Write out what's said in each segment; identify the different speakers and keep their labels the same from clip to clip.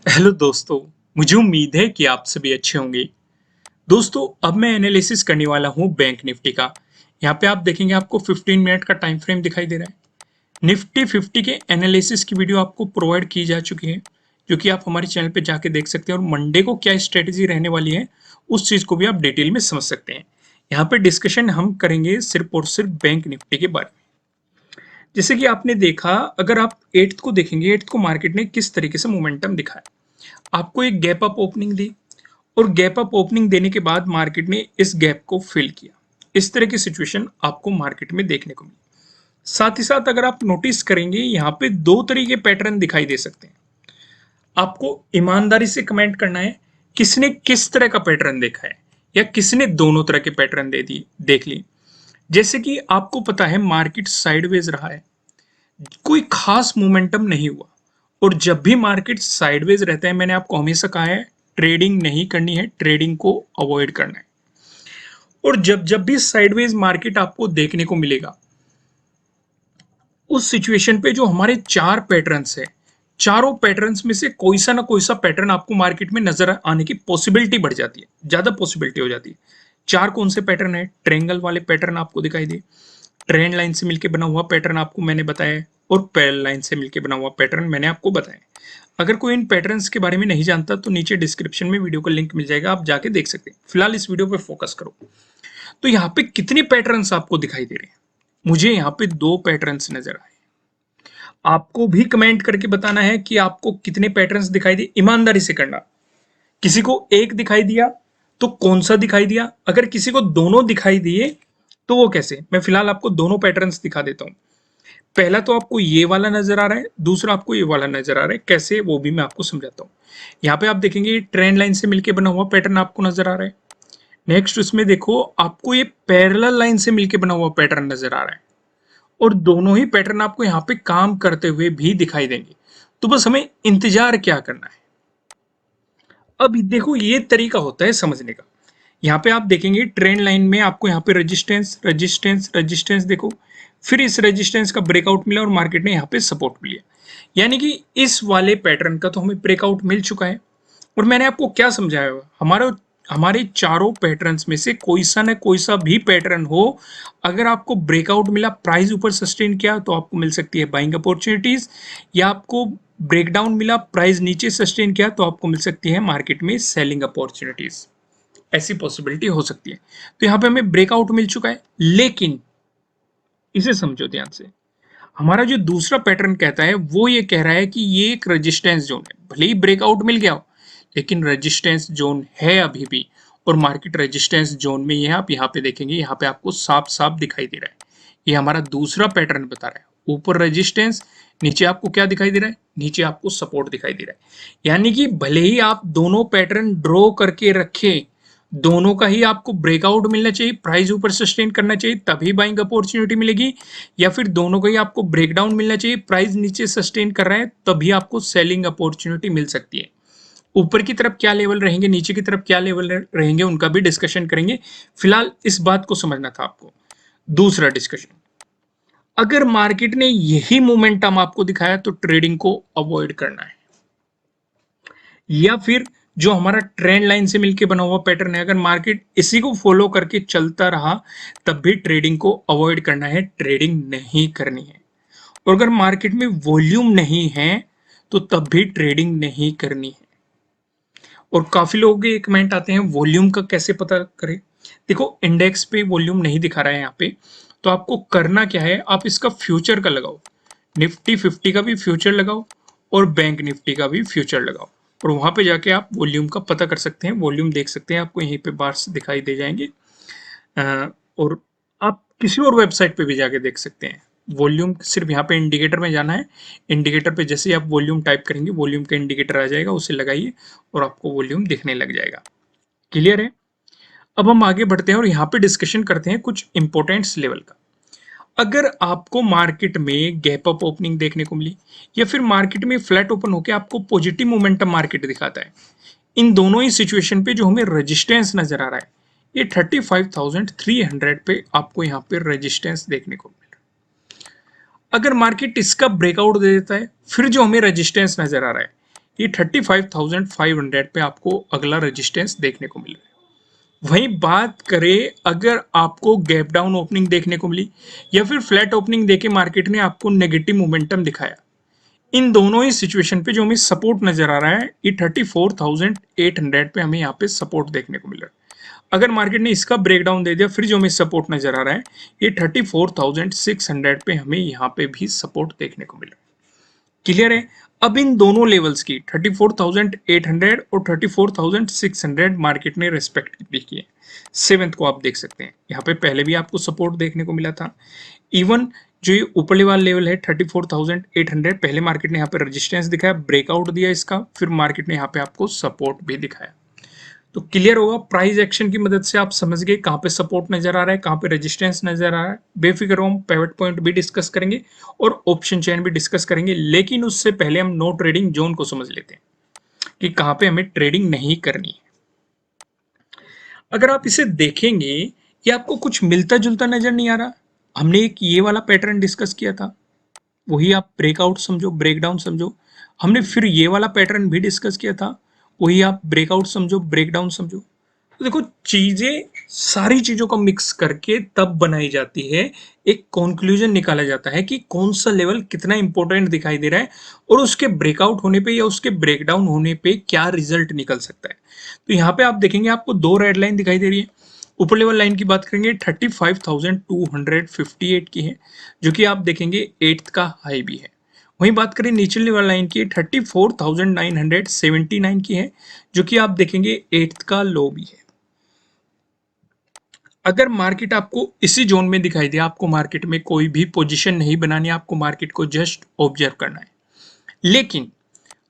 Speaker 1: Hello दोस्तों। मुझे उम्मीद है कि आप सभी अच्छे होंगे। दोस्तों, अब मैं एनालिसिस करने वाला हूं बैंक निफ्टी का। यहाँ पे आप देखेंगे आपको 15 मिनट का टाइम फ्रेम दिखाई दे रहा है। निफ्टी 50 के एनालिसिस की वीडियो आपको प्रोवाइड की जा चुकी है, जो कि आप हमारे चैनल पे जाके देख सकते हैं, और मंडे को क्या स्ट्रेटेजी रहने वाली है उस चीज को भी आप डिटेल में समझ सकते हैं। यहाँ पे डिस्कशन हम करेंगे सिर्फ और सिर्फ बैंक निफ्टी के बारे में। जैसे कि आपने देखा, अगर आप एट्थ को देखेंगे, एट्थ को मार्केट ने किस तरीके से मोमेंटम दिखाया। आपको एक गैप अप ओपनिंग दी, और गैप अप ओपनिंग देने के बाद मार्केट ने इस गैप को फिल किया। इस तरह की सिचुएशन आपको मार्केट में देखने को मिली। साथ ही साथ अगर आप नोटिस करेंगे, यहाँ पे दो तरह के पैटर्न दिखाई दे सकते हैं। आपको ईमानदारी से कमेंट करना है किसने किस तरह का पैटर्न देखा है, या किसने दोनों तरह के पैटर्न दे दी देख ली। जैसे कि आपको पता है मार्केट साइडवेज रहा है, कोई खास मोमेंटम नहीं हुआ। और जब भी मार्केट साइडवेज रहता है, मैंने आपको हमेशा कहा है ट्रेडिंग नहीं करनी है, ट्रेडिंग को अवॉइड करना है। और जब जब भी साइडवेज मार्केट आपको देखने को मिलेगा, उस सिचुएशन पे जो हमारे चार पैटर्न्स है, चारों पैटर्न्स में से कोई सा ना कोई सा पैटर्न आपको मार्केट में नजर आने की पॉसिबिलिटी बढ़ जाती है, ज्यादा पॉसिबिलिटी हो जाती है। चार कौन से पैटर्न है? ट्रेंगल वाले पैटर्न आपको दिखाई दे, ट्रेंड लाइन से मिलकर बना हुआ पैटर्न आपको मैंने बताया है, और पैरेलल लाइन से मिलकर बना हुआ पैटर्न मैंने आपको बताया। अगर कोई इन पैटर्न्स के बारे में नहीं जानता तो नीचे डिस्क्रिप्शन में वीडियो का लिंक मिल जाएगा, आप जाके देख सकते हैं। फिलहाल इस वीडियो पे फोकस करो। तो यहाँ पे कितने पैटर्न्स आपको दिखाई दे रहे हैं? मुझे यहाँ पे दो पैटर्न्स नजर आए। आपको भी कमेंट करके बताना है कि आपको कितने पैटर्न्स दिखाई दिए, ईमानदारी से करना। किसी को एक दिखाई दिया तो कौन सा दिखाई दिया, अगर किसी को दोनों दिखाई दिए तो वो कैसे। मैं फिलहाल आपको दोनों पैटर्न्स दिखा देता हूं। पहला तो आपको ये वाला नजर आ रहा है, दूसरा आपको ये वाला नजर आ रहा है। कैसे, वो भी मैं आपको समझाता हूँ। यहाँ पे आप देखेंगे ट्रेंड लाइन से मिलकर बना हुआ पैटर्न आपको नजर आ रहा है। नेक्स्ट उसमें देखो, आपको ये पैरेलल लाइन से मिलकर बना हुआ पैटर्न नजर आ रहा है, और दोनों ही पैटर्न आपको यहाँ पे काम करते हुए भी दिखाई देंगे। तो बस हमें इंतजार क्या करना है। अब देखो, ये तरीका होता है समझने का। यहाँ पे आप देखेंगे ट्रेंड लाइन में आपको यहाँ पे रेजिस्टेंस रेजिस्टेंस रेजिस्टेंस देखो, फिर इस रेजिस्टेंस का ब्रेकआउट मिला और मार्केट ने यहाँ पे सपोर्ट मिला। यानी कि इस वाले पैटर्न का तो हमें ब्रेकआउट मिल चुका है। और मैंने आपको क्या समझाया हुआ, हमारे हमारे चारों पैटर्न्स में से कोई सा ना कोई सा भी पैटर्न हो, अगर आपको ब्रेकआउट मिला, प्राइस ऊपर सस्टेन किया, तो आपको मिल सकती है बाइंग अपॉर्चुनिटीज। या आपको ब्रेकडाउन मिला, प्राइस नीचे सस्टेन किया, तो आपको मिल सकती है मार्केट में सेलिंग अपॉर्चुनिटीज। ऐसी पॉसिबिलिटी हो सकती है। तो यहाँ पे हमें ब्रेकआउट मिल चुका है, लेकिन इसे समझो ध्यान से। हमारा जो दूसरा पैटर्न कहता है, वो ये कह रहा है कि ये एक रेजिस्टेंस जोन है। भले ही ब्रेकआउट मिल गया हो, लेकिन रेजिस्टेंस जोन है अभी भी। और मार्केट रेजिस्टेंस जोन में ही है। आप यहाँ पे देखेंगे, यहाँ पे आपको साफ साफ दिखाई दे रहा है। ये हमारा दूसरा पैटर्न बता रहा है। ऊपर रेजिस्टेंस, नीचे आपको क्या दिखाई दे रहा है? नीचे आपको सपोर्ट दिखाई दे रहा है। यानी कि भले ही आप दोनों पैटर्न ड्रॉ करके रखें, दोनों का ही आपको ब्रेकआउट मिलना चाहिए, प्राइस ऊपर सस्टेन करना चाहिए, तभी बाइंग अपॉर्चुनिटी मिलेगी। या फिर दोनों का ही आपको ब्रेकडाउन मिलना चाहिए, प्राइस नीचे सस्टेन कर रहा है, तभी आपको सेलिंग अपॉर्चुनिटी मिल सकती है। ऊपर की तरफ क्या लेवल रहेंगे, नीचे की तरफ क्या लेवल रहेंगे, उनका भी डिस्कशन करेंगे। फिलहाल इस बात को समझना था आपको। दूसरा डिस्कशन, अगर मार्केट ने यही मोमेंटम आपको दिखाया तो ट्रेडिंग को अवॉइड करना है। या फिर जो हमारा ट्रेंड लाइन से मिलकर बना हुआ पैटर्न है, अगर मार्केट इसी को फॉलो करके चलता रहा, तब भी ट्रेडिंग को अवॉइड करना है, ट्रेडिंग नहीं करनी है। और अगर मार्केट में वॉल्यूम नहीं है, तो तब भी ट्रेडिंग नहीं करनी है। और काफी लोगों के कमेंट आते हैं वॉल्यूम का कैसे पता करें। देखो, इंडेक्स पे वॉल्यूम नहीं दिखा रहा है यहाँ पे, तो आपको करना क्या है, आप इसका फ्यूचर का लगाओ। निफ्टी 50 का भी फ्यूचर लगाओ, और बैंक निफ्टी का भी फ्यूचर लगाओ, और वहां पे जाके आप वॉल्यूम का पता कर सकते हैं, वॉल्यूम देख सकते हैं। आपको यहीं पे बार्स दिखाई दे जाएंगे। और आप किसी और वेबसाइट पे भी जाके देख सकते हैं वॉल्यूम। सिर्फ यहाँ पे इंडिकेटर में जाना है। इंडिकेटर पे जैसे ही आप वॉल्यूम टाइप करेंगे, वॉल्यूम का इंडिकेटर आ जाएगा, उसे लगाइए और आपको वॉल्यूम दिखने लग जाएगा। क्लियर है? अब हम आगे बढ़ते हैं और यहाँ पे डिस्कशन करते हैं कुछ इंपॉर्टेंट्स लेवल का। अगर आपको मार्केट में गैप अप ओपनिंग देखने को मिली, या फिर मार्केट में फ्लैट ओपन होकर आपको पॉजिटिव मोमेंटम मार्केट दिखाता है, इन दोनों ही सिचुएशन पे जो हमें रेजिस्टेंस नजर आ रहा है, ये 35,300 पे आपको यहाँ पे रेजिस्टेंस देखने को मिल रहा है। अगर मार्केट इसका ब्रेकआउट दे देता है, फिर जो हमें रेजिस्टेंस नजर आ रहा है, ये 35,500 पे आपको अगला रेजिस्टेंस देखने को मिल रहा है। वहीं बात करें अगर आपको गैप डाउन ओपनिंग देखने को मिली या फिर फ्लैट ओपनिंग देके मार्केट ने आपको नेगेटिव मोमेंटम दिखाया, इन दोनों ही सिचुएशन पे जो हमें सपोर्ट नजर आ रहा है ये 34,800 पे हमें यहाँ पे सपोर्ट देखने को मिल रहा है। अगर मार्केट ने इसका ब्रेकडाउन दे दिया फिर जो हमें सपोर्ट नजर आ रहा है ये 34,600 पे हमें यहाँ पे भी सपोर्ट देखने को मिल रहा है। क्लियर है? अब इन दोनों लेवल्स की 34,800 और 34,600 मार्केट ने रेस्पेक्टिवली किए। सेवेंथ को आप देख सकते हैं, यहाँ पे पहले भी आपको सपोर्ट देखने को मिला था। इवन जो ये ऊपरले वाला लेवल है 34,800, पहले मार्केट ने यहाँ पे रेजिस्टेंस दिखाया, ब्रेकआउट दिया इसका, फिर मार्केट ने यहाँ पे आपको सपोर्ट भी दिखाया। तो क्लियर होगा, प्राइस एक्शन की मदद से आप समझ गए कहाँ पे सपोर्ट नजर आ रहा है, कहाँ पे रेजिस्टेंस नजर आ रहा है। बेफिक्र हो, हम पिवट पॉइंट भी डिस्कस करेंगे और ऑप्शन चेन भी डिस्कस करेंगे, लेकिन उससे पहले हम नो ट्रेडिंग जोन को समझ लेते हैं कि कहाँ पे हमें ट्रेडिंग नहीं करनी है। अगर आप इसे देखेंगे ये आपको कुछ मिलता जुलता नजर नहीं आ रहा। हमने एक ये वाला पैटर्न डिस्कस किया था, वही आप ब्रेकआउट समझो, ब्रेकडाउन समझो। हमने फिर ये वाला पैटर्न भी डिस्कस किया था, वही आप ब्रेकआउट समझो, ब्रेकडाउन समझो। तो देखो, चीजें सारी चीजों का मिक्स करके तब बनाई जाती है, एक कंक्लूजन निकाला जाता है कि कौन सा लेवल कितना इंपॉर्टेंट दिखाई दे रहा है और उसके ब्रेकआउट होने पे या उसके ब्रेकडाउन होने पे क्या रिजल्ट निकल सकता है। तो यहाँ पे आप देखेंगे आपको दो रेड लाइन दिखाई दे रही है। ऊपर लेवल लाइन की बात करेंगे 35,258 की है, जो कि आप देखेंगे 8th का हाई भी है। वहीं बात करें नीचे लेवल लाइन की 34,979 की है, जो कि आप देखेंगे 8th का लो भी है। अगर मार्केट आपको इसी जोन में दिखाई दे, आपको मार्केट में कोई भी पोजीशन नहीं बनानी, आपको मार्केट को जस्ट ऑब्जर्व करना है। लेकिन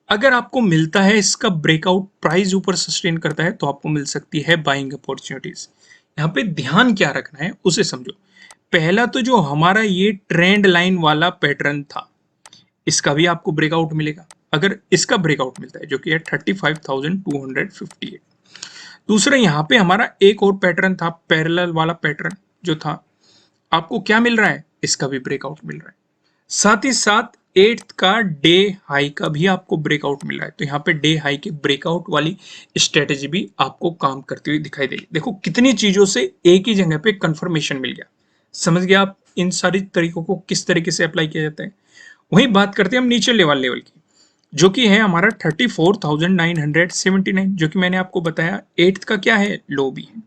Speaker 1: अगर आपको मिलता है इसका ब्रेकआउट, प्राइस ऊपर सस्टेन करता है, तो आपको मिल सकती है बाइंग अपॉर्चुनिटीज। यहाँ पे ध्यान क्या रखना है उसे समझो। पहला तो जो हमारा ये ट्रेंड लाइन वाला पैटर्न था, इसका भी आपको ब्रेकआउट मिलेगा। अगर इसका ब्रेकआउट मिलता है जो कि है 35,258। दूसरा यहाँ पे हमारा एक और पैटर्न था, पैरेलल वाला पैटर्न जो था, आपको क्या मिल रहा है, इसका भी ब्रेकआउट मिल रहा है। साथ ही साथ 8th का डे हाई का भी आपको ब्रेकआउट मिल रहा है। तो यहाँ पे डे हाई के ब्रेकआउट वाली स्ट्रेटेजी भी आपको काम करती हुई दिखाई देगी। देखो कितनी चीजों से एक ही जगह पे कंफर्मेशन मिल गया। समझ गया आप इन सारी तरीकों को किस तरीके से अप्लाई किया जाता है। वहीं बात करते हैं हम नीचे लेवल की, जो कि है हमारा 34,979, जो कि मैंने आपको बताया 8th का क्या है, लो भी है।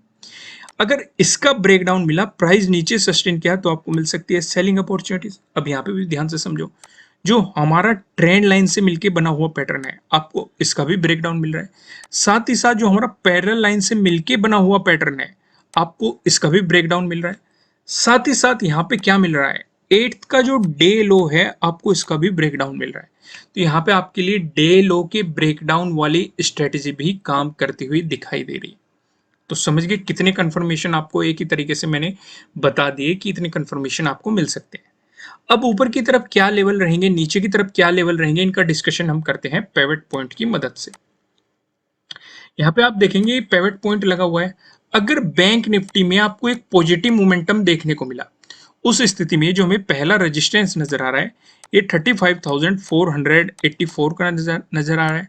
Speaker 1: अगर इसका ब्रेकडाउन मिला, प्राइस नीचे सस्टेन किया, तो आपको मिल सकती है सेलिंग अपॉर्चुनिटीज। अब यहाँ पे भी ध्यान से समझो, जो हमारा ट्रेंड लाइन से मिलके बना हुआ पैटर्न है, आपको इसका भी ब्रेकडाउन मिल रहा है। साथ ही साथ जो हमारा पैरेलल लाइन से मिलके बना हुआ पैटर्न है, आपको इसका भी ब्रेकडाउन मिल रहा है। साथ ही साथ यहाँ पे क्या मिल रहा है, 8th का जो डे लो है, आपको इसका भी ब्रेकडाउन मिल रहा है। तो यहाँ पे आपके लिए डे लो के ब्रेकडाउन वाली स्ट्रेटेजी भी काम करती हुई दिखाई दे रही है। तो समझ गए कितने कंफर्मेशन आपको एक ही तरीके से मैंने बता दिए कि इतने कंफर्मेशन आपको मिल सकते हैं। अब ऊपर की तरफ क्या लेवल रहेंगे, नीचे की तरफ क्या लेवल रहेंगे, इनका डिस्कशन हम करते हैं पिवट पॉइंट की मदद से। यहाँ पे आप देखेंगे पिवट पॉइंट लगा हुआ है। अगर बैंक निफ्टी में आपको एक पॉजिटिव मोमेंटम देखने को मिला, उस स्थिति में जो हमें पहला रेजिस्टेंस नजर आ रहा है ये 35,484 का नजर आ रहा है।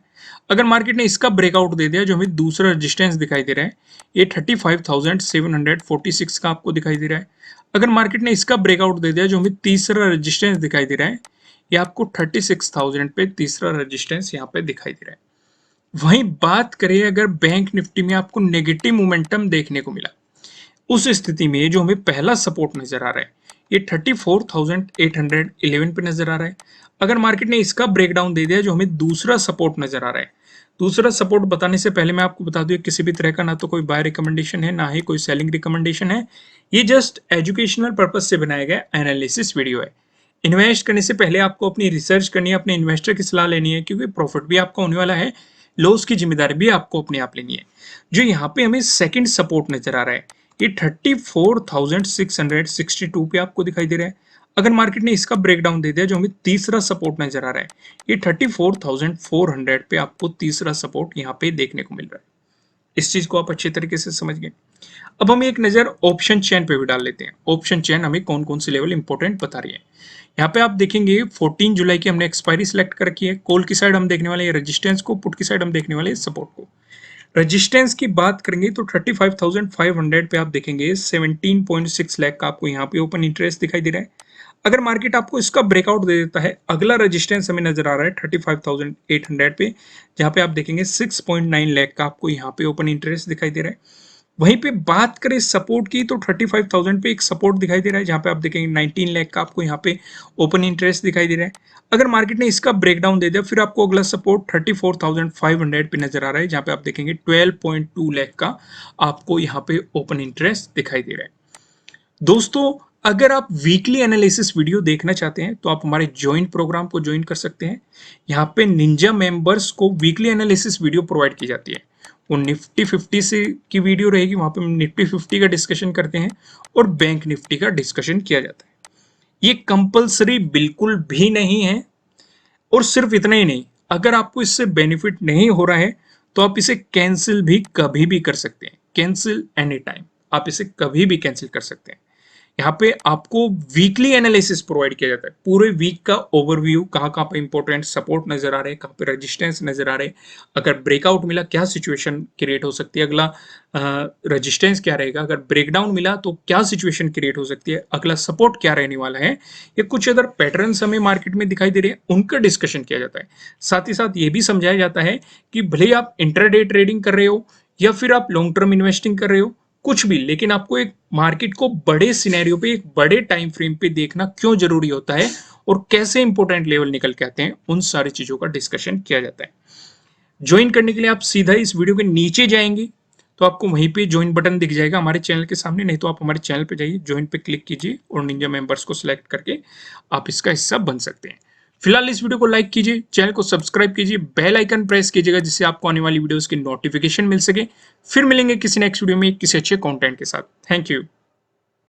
Speaker 1: अगर मार्केट ने इसका ब्रेकआउट दे दिया, जो हमें दूसरा रेजिस्टेंस दिखाई दे रहा है ये 35,746 का आपको दिखाई दे रहा है। अगर मार्केट ने इसका ब्रेकआउट दे दिया, जो हमें तीसरा रेजिस्टेंस दिखाई दे रहा है, ये आपको 36,000 पे तीसरा रेजिस्टेंस यहाँ पे दिखाई दे रहा है। वहीं बात करें अगर बैंक निफ्टी में आपको नेगेटिव मोमेंटम देखने को मिला, उस स्थिति में जो हमें पहला सपोर्ट नजर आ रहा है ये 34,811 पे नजर आ रहा है। अगर मार्केट ने इसका ब्रेकडाउन दे दिया, जो हमें दूसरा सपोर्ट नजर आ रहा है, दूसरा सपोर्ट बताने से पहले मैं आपको बता दूं किसी भी तरह का ना तो कोई बाय रिकमेंडेशन है, ना ही कोई सेलिंग रिकमेंडेशन है। ये जस्ट एजुकेशनल पर्पज से बनाया गया एनालिसिस वीडियो है। इन्वेस्ट करने से पहले आपको अपनी रिसर्च करनी है, अपने इन्वेस्टर की सलाह लेनी है, क्योंकि प्रॉफिट भी आपका होने वाला है, लॉस की जिम्मेदारी भी आपको अपने आप लेनी है। जो यहाँ पे हमें सेकंड सपोर्ट नजर आ रहा है ये 34,662 पे आपको दिखाई दे रहा है। अगर मार्केट ने इसका ब्रेकडाउन दे दिया, जो हमें तीसरा सपोर्ट नजर आ रहा है ये 34,400 पे आपको तीसरा सपोर्ट यहाँ पे देखने को मिल रहा है। इस चीज को आप अच्छे तरीके से समझ गए। अब हम एक नजर ऑप्शन चेन पे भी डाल लेते हैं। ऑप्शन चेन हमें कौन कौन से लेवल इंपॉर्टेंट बता रही है। यहाँ पे आप देखेंगे 14 जुलाई की हमने एक्सपायरी सिलेक्ट कर रखी है। कॉल की साइड हम देखने वाले हैं रेजिस्टेंस को, पुट की साइड हम देखने वाले हैं सपोर्ट को। रेजिस्टेंस की बात करेंगे तो 35,500 पे आप देखेंगे 17.6 लाख का आपको यहाँ पे ओपन इंटरेस्ट दिखाई दे रहा है। अगर मार्केट आपको इसका ब्रेकआउट दे देता है, अगला रेजिस्टेंस हमें नजर आ रहा है 35,800 पे, जहां पे आप देखेंगे 6.9 लाख का आपको यहाँ पे ओपन इंटरेस्ट दिखाई दे रहा है। वहीं पे बात करें सपोर्ट की तो 35,000 पे एक सपोर्ट दिखाई दे रहा है, जहां पे आप देखेंगे 19 लाख का आपको यहाँ पे ओपन इंटरेस्ट दिखाई दे रहा है। अगर मार्केट ने इसका ब्रेकडाउन दे दिया, फिर आपको अगला सपोर्ट 34,500 पे नजर आ रहा है, जहां पे आप देखेंगे 12.2 लाख का आपको यहाँ पे ओपन इंटरेस्ट दिखाई दे रहा है। दोस्तों, अगर आप वीकली एनालिसिस वीडियो देखना चाहते हैं तो आप हमारे ज्वाइन प्रोग्राम को ज्वाइन कर सकते हैं। यहाँ पे निंजा मेंबर्स को वीकली एनालिसिस वीडियो प्रोवाइड की जाती है। वो निफ्टी 50 से की वीडियो रहेगी, वहां पे हम निफ्टी 50 का डिस्कशन करते हैं और बैंक निफ्टी का डिस्कशन किया जाता है। ये कंपलसरी बिल्कुल भी नहीं है। और सिर्फ इतना ही नहीं, अगर आपको इससे बेनिफिट नहीं हो रहा है तो आप इसे कैंसिल भी कभी भी कर सकते हैं। कैंसिल एनी टाइम, आप इसे कभी भी कैंसिल कर सकते हैं। यहाँ पे आपको वीकली एनालिसिस प्रोवाइड किया जाता है, पूरे वीक का ओवरव्यू, कहाँ कहाँ पे इंपॉर्टेंट सपोर्ट नजर आ रहे हैं, कहाँ पे रेजिस्टेंस नजर आ रहे हैं, अगर ब्रेकआउट मिला क्या सिचुएशन क्रिएट हो सकती है, अगला रेजिस्टेंस क्या रहेगा, अगर ब्रेकडाउन मिला तो क्या सिचुएशन क्रिएट हो सकती है, अगला सपोर्ट क्या रहने वाला है, या कुछ अदर पैटर्न्स हमें मार्केट में दिखाई दे रहे हैं, उनका डिस्कशन किया जाता है। साथ ही साथ ये भी समझाया जाता है कि भले आप इंट्राडे ट्रेडिंग कर रहे हो या फिर आप लॉन्ग टर्म इन्वेस्टिंग कर रहे हो, कुछ भी, लेकिन आपको एक मार्केट को बड़े सिनेरियो पे, एक बड़े टाइम फ्रेम पे देखना क्यों जरूरी होता है और कैसे इंपॉर्टेंट लेवल निकल के आते हैं, उन सारी चीजों का डिस्कशन किया जाता है। ज्वाइन करने के लिए आप सीधा इस वीडियो के नीचे जाएंगे तो आपको वहीं पे ज्वाइन बटन दिख जाएगा हमारे चैनल के सामने, नहीं तो आप हमारे चैनल पे जाइए, ज्वाइन पे क्लिक कीजिए और निंजा मेंबर्स को सिलेक्ट करके आप इसका हिस्सा बन सकते हैं। फिलहाल इस वीडियो को लाइक कीजिए, चैनल को सब्सक्राइब कीजिए, बेल आइकन प्रेस कीजिएगा जिससे आपको आने वाली वीडियोस की नोटिफिकेशन मिल सके। फिर मिलेंगे किसी नेक्स्ट वीडियो में किसी अच्छे कंटेंट के साथ। Thank you.